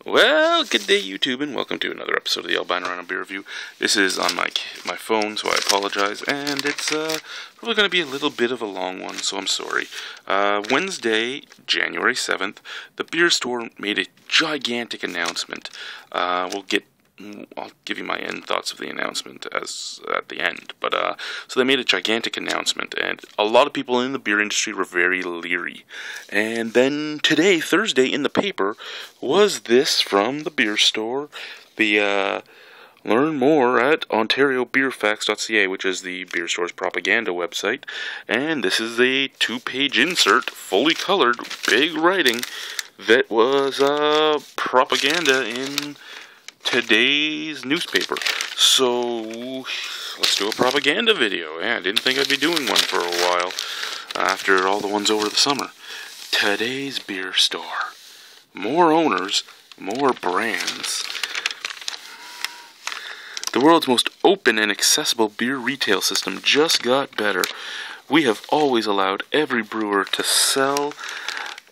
Well, good day, YouTube, and welcome to another episode of the Albino Rhino Beer Review. This is on my phone, so I apologize, and it's probably going to be a little bit of a long one, so I'm sorry. Wednesday, January 7th, the beer store made a gigantic announcement. I'll give you my end thoughts of the announcement at the end. But so they made a gigantic announcement, and a lot of people in the beer industry were very leery. And then today, Thursday, in the paper, was this from the beer store. Learn more at OntarioBeerFacts.ca, which is the beer store's propaganda website. And this is a 2-page insert, fully colored, big writing, that was propaganda in today's newspaper. So let's do a propaganda video. Yeah, I didn't think I'd be doing one for a while after all the ones over the summer. Today's beer store. More owners, more brands. The world's most open and accessible beer retail system just got better. We have always allowed every brewer to sell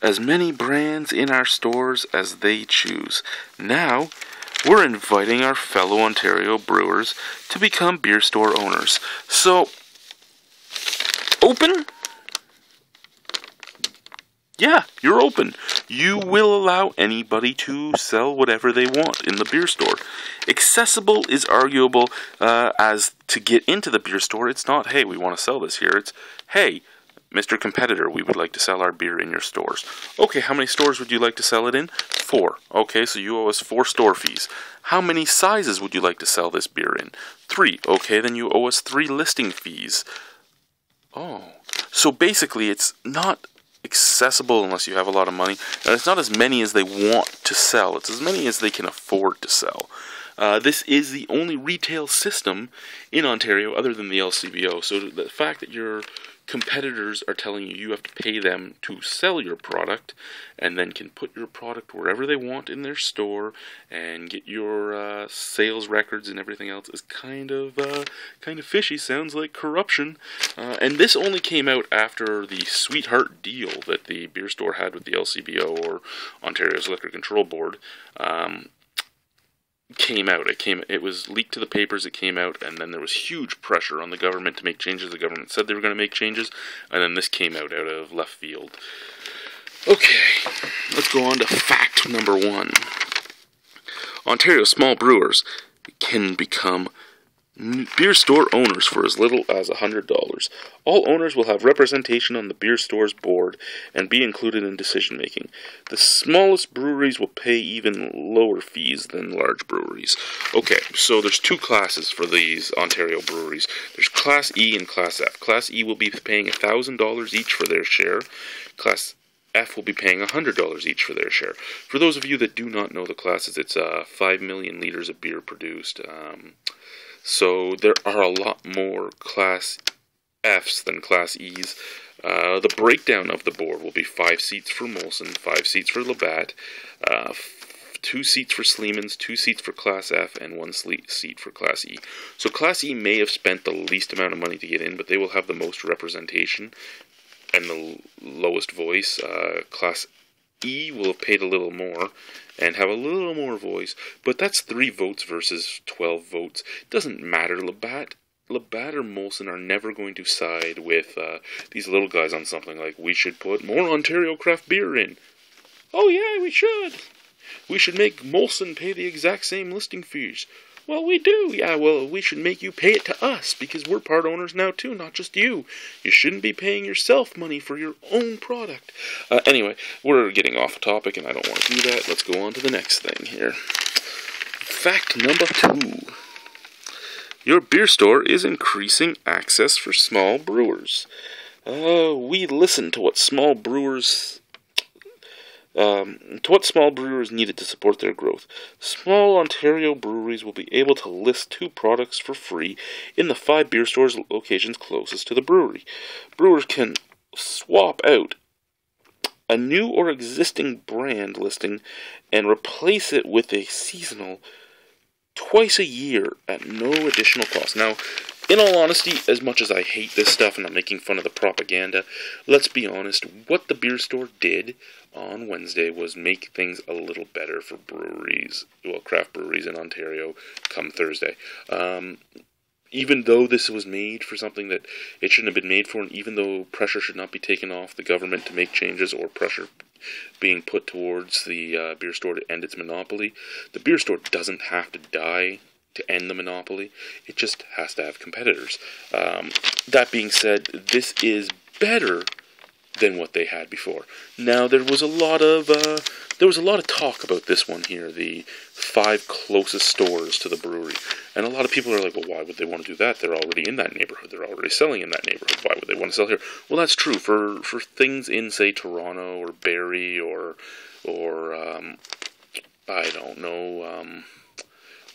as many brands in our stores as they choose. Now, we're inviting our fellow Ontario brewers to become beer store owners. So, open? Yeah, you're open. You will allow anybody to sell whatever they want in the beer store. Accessible is arguable as to get into the beer store. It's not, hey, we want to sell this here. It's, hey, Mr. Competitor, we would like to sell our beer in your stores. Okay, how many stores would you like to sell it in? 4. Okay, so you owe us 4 store fees. How many sizes would you like to sell this beer in? 3. Okay, then you owe us 3 listing fees. Oh. So basically, it's not accessible unless you have a lot of money. And it's not as many as they want to sell. It's as many as they can afford to sell. This is the only retail system in Ontario other than the LCBO. So the fact that your competitors are telling you have to pay them to sell your product and then can put your product wherever they want in their store and get your sales records and everything else is kind of fishy. Sounds like corruption. And this only came out after the sweetheart deal that the beer store had with the LCBO, or Ontario's Liquor Control Board, came out. It was leaked to the papers, it came out, and then there was huge pressure on the government to make changes. The government said they were going to make changes, and then this came out of left field. Okay, let's go on to fact number 1. Ontario small brewers can become beer store owners for as little as $100. All owners will have representation on the beer store's board and be included in decision making. The smallest breweries will pay even lower fees than large breweries. Okay, so there's 2 classes for these Ontario breweries. There's Class E and Class F. Class E will be paying $1,000 each for their share. Class F will be paying $100 each for their share. For those of you that do not know the classes, it's 5 million liters of beer produced. So there are a lot more Class Fs than Class Es. The breakdown of the board will be 5 seats for Molson, 5 seats for Labatt, 2 seats for Sleeman's, 2 seats for Class F, and 1 seat for Class E. So Class E may have spent the least amount of money to get in, but they will have the most representation and the lowest voice. Class E will have paid a little more and have a little more voice, but that's 3 votes versus 12 votes. It doesn't matter. Labatt or Molson are never going to side with these little guys on something like, we should put more Ontario craft beer in. Oh yeah, we should. We should make Molson pay the exact same listing fees. Well, we do. Yeah, well, we should make you pay it to us, because we're part owners now, too, not just you. You shouldn't be paying yourself money for your own product. Anyway, we're getting off topic, and I don't want to do that. Let's go on to the next thing here. Fact number 2. Your beer store is increasing access for small brewers. We listen to what small brewers needed to support their growth. Small Ontario breweries will be able to list 2 products for free in the 5 beer stores locations closest to the brewery. Brewers can swap out a new or existing brand listing and replace it with a seasonal twice a year at no additional cost. Now, in all honesty, as much as I hate this stuff and I'm making fun of the propaganda, let's be honest, what the beer store did on Wednesday was make things a little better for breweries, well, craft breweries in Ontario come Thursday. Even though this was made for something that it shouldn't have been made for, and even though pressure should not be taken off the government to make changes, or pressure being put towards the beer store to end its monopoly, the beer store doesn't have to die to end the monopoly. It just has to have competitors. That being said, this is better than what they had before. Now, there was a lot of talk about this one here, the 5 closest stores to the brewery, and a lot of people are like, well, why would they want to do that? They're already in that neighborhood. They're already selling in that neighborhood. Why would they want to sell here? Well, that's true for things in, say, Toronto or Barrie or I don't know,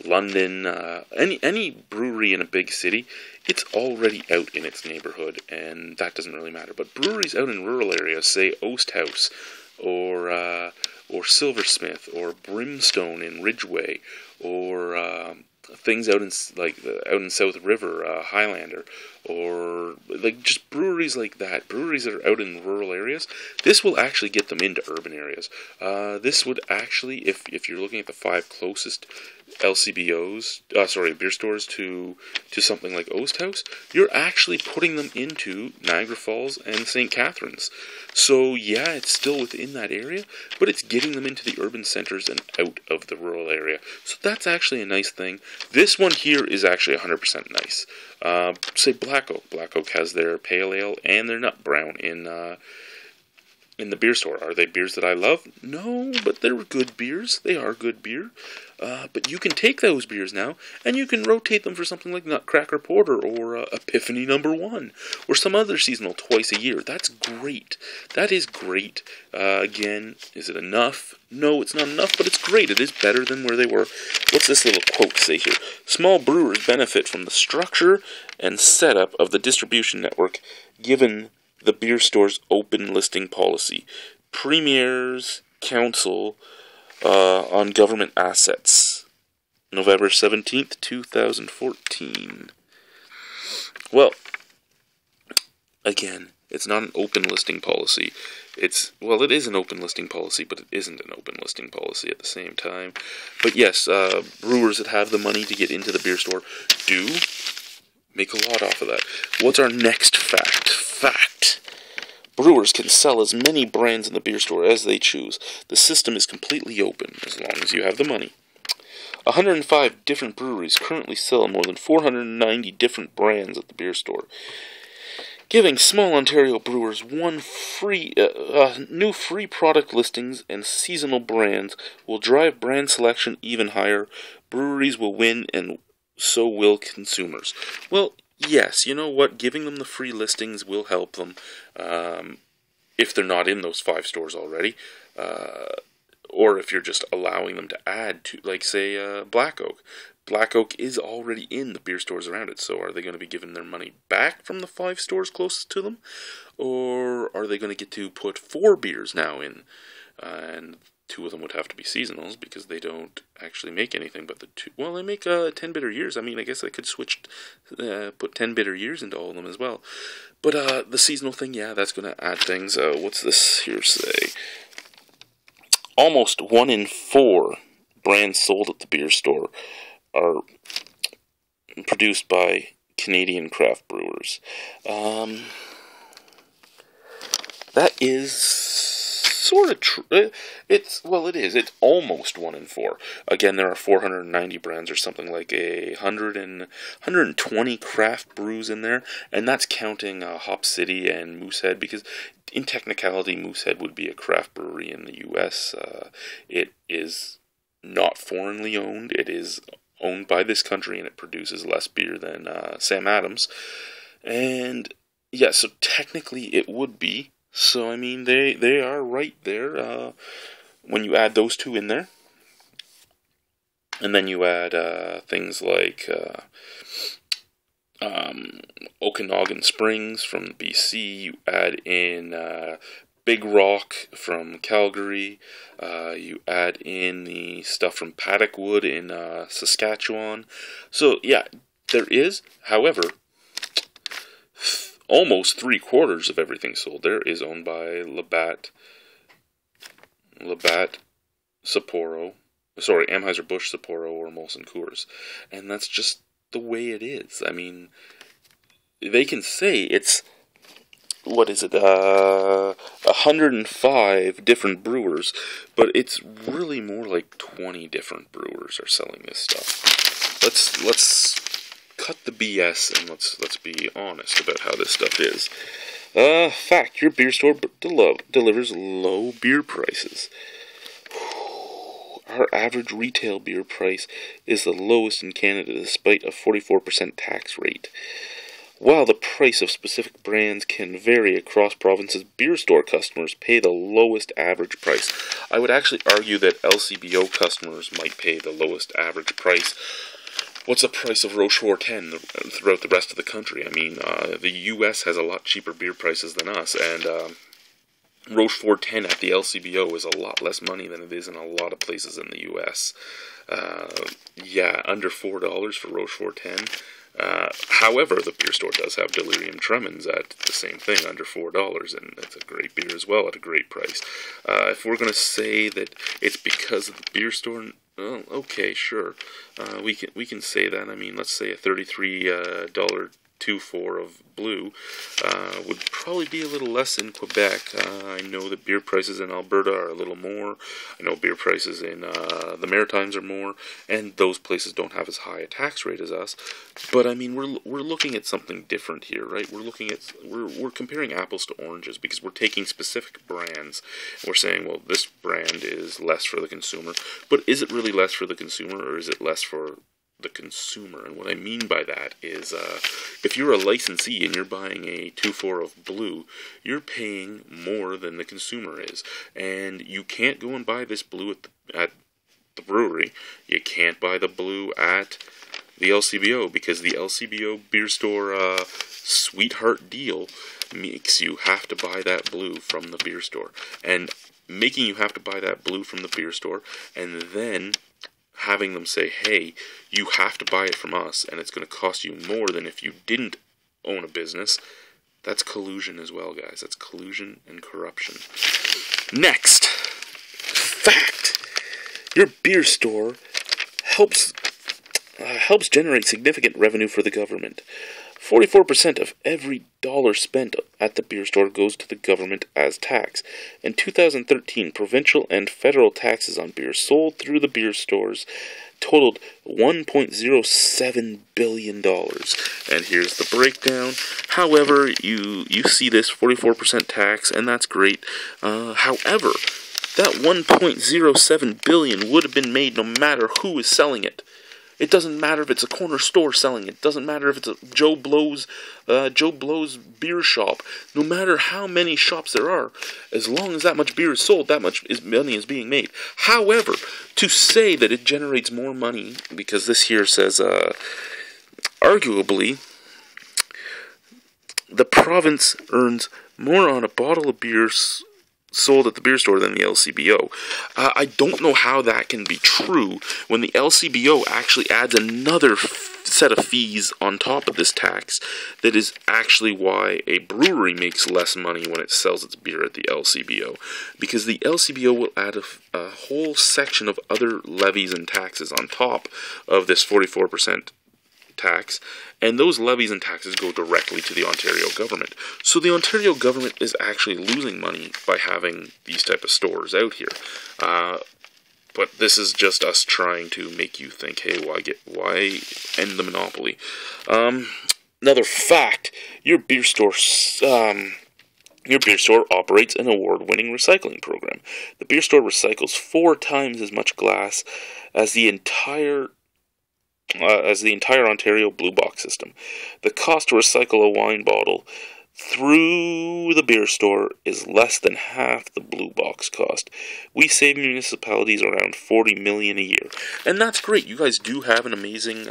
London, any brewery in a big city, it's already out in its neighborhood, and that doesn't really matter. But breweries out in rural areas, say Osthouse, or Silversmith, or Brimstone in Ridgeway, or things out in South River, Highlander, or like just breweries like that, breweries that are out in rural areas, this will actually get them into urban areas. This would actually, if you're looking at the 5 closest beer stores to something like Osthouse, you're actually putting them into Niagara Falls and St. Catharines. So yeah, it's still within that area, but it's getting them into the urban centers and out of the rural area. So that's actually a nice thing. This one here is actually 100% nice. Say Black Oak. Black Oak has their pale ale and their nut brown in the beer store. Are they beers that I love? No, but they're good beers. They are good beer. But you can take those beers now, and you can rotate them for something like Nutcracker Porter, or Epiphany No. 1, or some other seasonal twice a year. That's great. That is great. Again, is it enough? No, it's not enough, but it's great. It is better than where they were. What's this little quote say here? Small brewers benefit from the structure and setup of the distribution network, given the beer store's open listing policy. Premier's Council on Government Assets, November 17th, 2014. Well, again, it's not an open listing policy. It is an open listing policy, but it isn't an open listing policy at the same time. But yes, brewers that have the money to get into the beer store do make a lot off of that. What's our next fact? Brewers can sell as many brands in the beer store as they choose. The system is completely open, as long as you have the money. 105 different breweries currently sell more than 490 different brands at the beer store. Giving small Ontario brewers new free product listings and seasonal brands will drive brand selection even higher. Breweries will win, and so will consumers. Well, yes, you know what? Giving them the free listings will help them if they're not in those 5 stores already, or if you're just allowing them to add to, like, say, Black Oak. Black Oak is already in the beer stores around it, so are they going to be given their money back from the 5 stores closest to them? Or are they going to get to put 4 beers now in? And 2 of them would have to be seasonals, because they don't actually make anything but the 2. Well, they make 10 bitter years. I mean, I guess I could put 10 bitter years into all of them as well. But the seasonal thing, yeah, that's going to add things. What's this here say? Almost 1 in 4 brands sold at the beer store are produced by Canadian craft brewers. That is sort of true. It is. It's almost 1 in 4. Again, there are 490 brands, or something like 120 craft brews in there, and that's counting Hop City and Moosehead, because in technicality, Moosehead would be a craft brewery in the U.S. It is not foreignly owned. It is owned by this country, and it produces less beer than Sam Adams. And yeah, so technically it would be. So I mean, they are right there when you add those 2 in there, and then you add things like Okanagan Springs from BC. You add in Big Rock from Calgary. You add in the stuff from Paddock Wood in Saskatchewan. So yeah, there is. However, almost 3/4 of everything sold there is owned by Labatt, Sapporo, sorry, Anheuser-Busch, Sapporo, or Molson Coors. And that's just the way it is. I mean, they can say it's, 105 different brewers, but it's really more like 20 different brewers are selling this stuff. Let's cut the BS and let's be honest about how this stuff is. Fact, your beer store delivers low beer prices. Our average retail beer price is the lowest in Canada despite a 44% tax rate. While the price of specific brands can vary across provinces, beer store customers pay the lowest average price. I would actually argue that LCBO customers might pay the lowest average price. What's the price of Rochefort 10 throughout the rest of the country? I mean, the U.S. has a lot cheaper beer prices than us, and Rochefort 10 at the LCBO is a lot less money than it is in a lot of places in the U.S. Yeah, under $4 for Rochefort 10. However, the beer store does have Delirium Tremens at the same thing, under $4, and it's a great beer as well at a great price. If we're going to say that it's because of the beer store, well, okay, sure, we can say that. I mean, let's say a $33 2.4 of blue would probably be a little less in Quebec. I know that beer prices in Alberta are a little more. I know beer prices in the Maritimes are more, and those places don't have as high a tax rate as us. But I mean, we're looking at something different here, right? We're comparing apples to oranges because we're taking specific brands and we're saying, well, this brand is less for the consumer. But is it really less for the consumer, or is it less for the consumer? And what I mean by that is, if you're a licensee and you're buying a 2.4 of blue, you're paying more than the consumer is, and you can't go and buy this blue at the brewery. You can't buy the blue at the LCBO because the LCBO beer store sweetheart deal makes you have to buy that blue from the beer store, and making you have to buy that blue from the beer store, and then having them say, hey, you have to buy it from us, and it's going to cost you more than if you didn't own a business. That's collusion as well, guys. That's collusion and corruption. Next, fact. Your beer store helps generate significant revenue for the government. 44% of every dollar spent at the beer store goes to the government as tax. In 2013, provincial and federal taxes on beer sold through the beer stores totaled $1.07 billion. And here's the breakdown. However, you see this 44% tax, and that's great. However, that $1.07 billion would have been made no matter who is selling it. It doesn't matter if it's a corner store selling it. It doesn't matter if it's a Joe Blow's beer shop. No matter how many shops there are, as long as that much beer is sold, that much money is being made. However, to say that it generates more money, because this here says, arguably, the province earns more on a bottle of beer sold at the beer store than the LCBO. I don't know how that can be true when the LCBO actually adds another set of fees on top of this tax. That is actually why a brewery makes less money when it sells its beer at the LCBO, because the LCBO will add a whole section of other levies and taxes on top of this 44% tax, and those levies and taxes go directly to the Ontario government. So the Ontario government is actually losing money by having these type of stores out here. But this is just us trying to make you think, hey, why end the monopoly? Another fact: your beer store operates an award-winning recycling program. The beer store recycles 4 times as much glass as the entire Ontario Blue Box system. The cost to recycle a wine bottle through the beer store is less than half the Blue Box cost. We save municipalities around $40 million a year, and that's great. You guys do have an amazing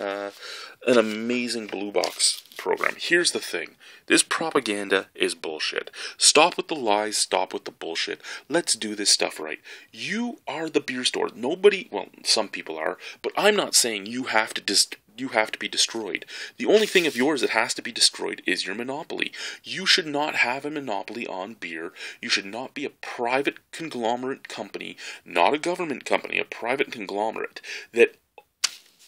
Blue Box program. Here's the thing: this propaganda is bullshit. Stop with the lies, stop with the bullshit. Let's do this stuff right. You are the beer store. Nobody, well, some people are, but I'm not saying you have to you have to be destroyed. The only thing of yours that has to be destroyed is your monopoly. You should not have a monopoly on beer. You should not be a private conglomerate company, not a government company, a private conglomerate that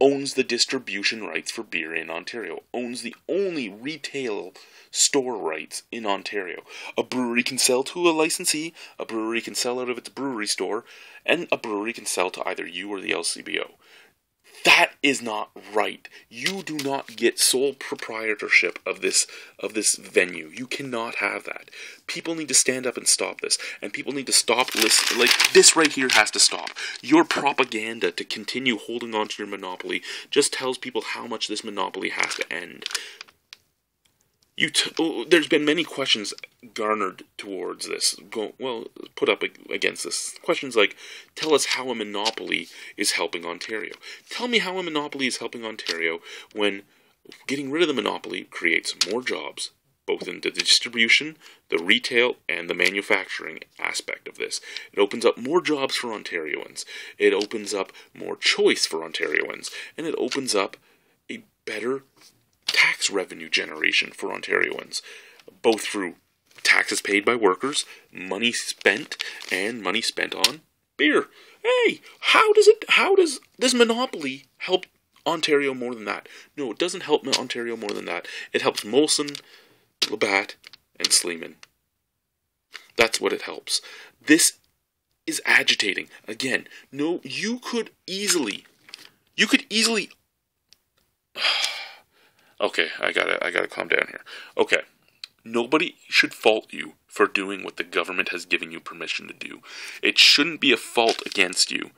owns the distribution rights for beer in Ontario, owns the only retail store rights in Ontario. A brewery can sell to a licensee, a brewery can sell out of its brewery store, and a brewery can sell to either you or the LCBO. That is not right. You do not get sole proprietorship of this venue. You cannot have that. People need to stand up and stop this, and people need to stop listening. Like, this right here has to stop. Your propaganda to continue holding on to your monopoly just tells people how much this monopoly has to end. There's been many questions garnered towards this, put up against this. Questions like, tell us how a monopoly is helping Ontario. Tell me how a monopoly is helping Ontario when getting rid of the monopoly creates more jobs, both in the distribution, the retail, and the manufacturing aspect of this. It opens up more jobs for Ontarians. It opens up more choice for Ontarians. And it opens up a better tax revenue generation for Ontarians, both through taxes paid by workers, money spent, and money spent on beer. Hey, how does this monopoly help Ontario more than that? No, it doesn't help Ontario more than that. It helps Molson, Labatt, and Sleeman. That's what it helps. This is agitating. Again, no, you could easily okay, I gotta calm down here. Okay, nobody should fault you for doing what the government has given you permission to do. It shouldn't be a fault against you,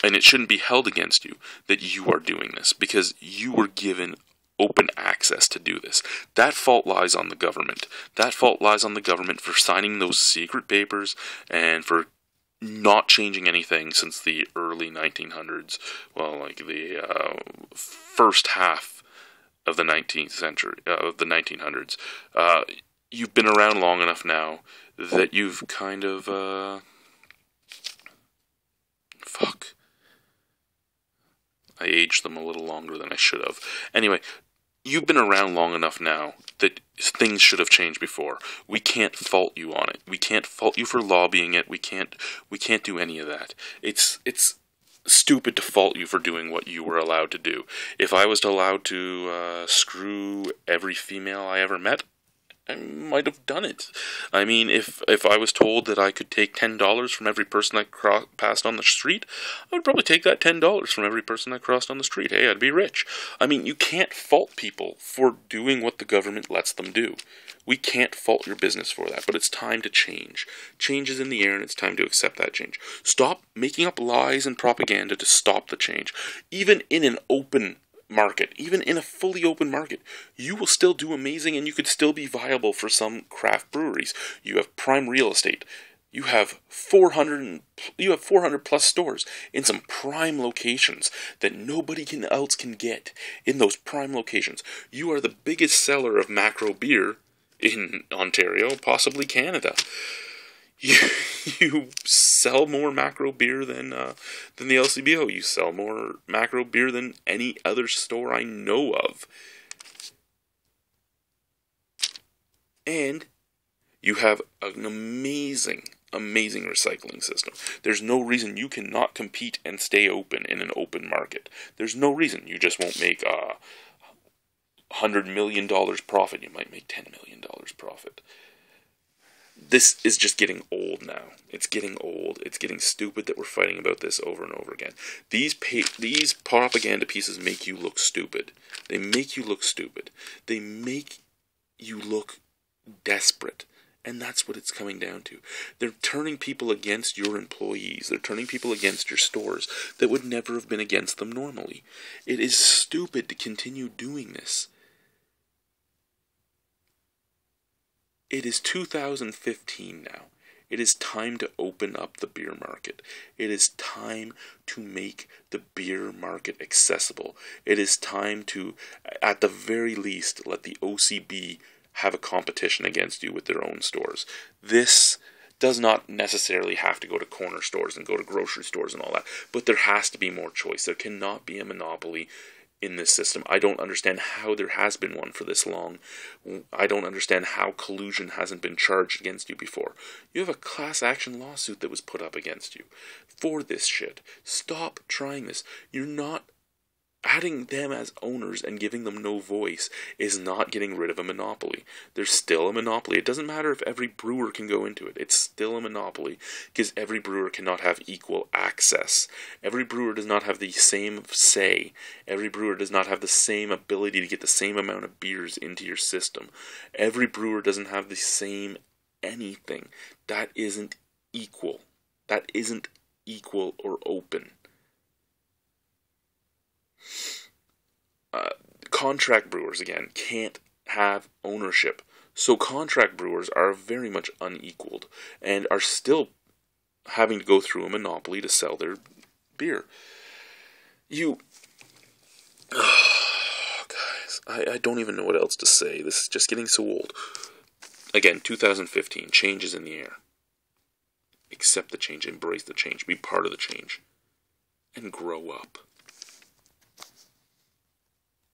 and it shouldn't be held against you that you are doing this, because you were given open access to do this. That fault lies on the government. That fault lies on the government for signing those secret papers and for not changing anything since the early 1900s. Well, like the first half of the 19th century, of the 1900s. You've been around long enough now that you've kind of, I aged them a little longer than I should have. Anyway, you've been around long enough now that things should have changed before. We can't fault you on it. We can't fault you for lobbying it. We can't do any of that. It's stupid to fault you for doing what you were allowed to do. If I was allowed to screw every female I ever met, I might have done it. I mean, if I was told that I could take $10 from every person I passed on the street, I would probably take that $10 from every person I crossed on the street. Hey, I'd be rich. I mean, you can't fault people for doing what the government lets them do. We can't fault your business for that, but it's time to change. Change is in the air, and it's time to accept that change. Stop making up lies and propaganda to stop the change. Even in an open market, even in a fully open market, you will still do amazing, and you could still be viable for some craft breweries. You have prime real estate. You have 400 plus stores in some prime locations that nobody else can get in those prime locations. You are the biggest seller of macro beer in Ontario, possibly Canada. You sell more macro beer than the LCBO. You sell more macro beer than any other store I know of. And you have an amazing recycling system. There's no reason you cannot compete and stay open in an open market. There's no reason you just won't make $100 million profit. You might make $10 million profit. This is just getting old now. It's getting old. It's getting stupid that we're fighting about this over and over again. These propaganda pieces make you look stupid. They make you look stupid. They make you look desperate. And that's what it's coming down to. They're turning people against your employees. They're turning people against your stores that would never have been against them normally. It is stupid to continue doing this. It is 2015 now. It is time to open up the beer market. It is time to make the beer market accessible. It is time to, at the very least, let the OCB have a competition against you with their own stores. This does not necessarily have to go to corner stores and go to grocery stores and all that, but there has to be more choice. There cannot be a monopoly in this system. I don't understand how there has been one for this long. I don't understand how collusion hasn't been charged against you before. You have a class action lawsuit that was put up against you for this shit. Stop trying this. You're not... Adding them as owners and giving them no voice is not getting rid of a monopoly. There's still a monopoly. It doesn't matter if every brewer can go into it. It's still a monopoly because every brewer cannot have equal access. Every brewer does not have the same say. Every brewer does not have the same ability to get the same amount of beers into your system. Every brewer doesn't have the same anything. That isn't equal. That isn't equal or open. Contract brewers, again, can't have ownership. So contract brewers are very much unequaled and are still having to go through a monopoly to sell their beer. Guys, I don't even know what else to say. This is just getting so old. Again, 2015, change is in the air. Accept the change, embrace the change, be part of the change, and grow up.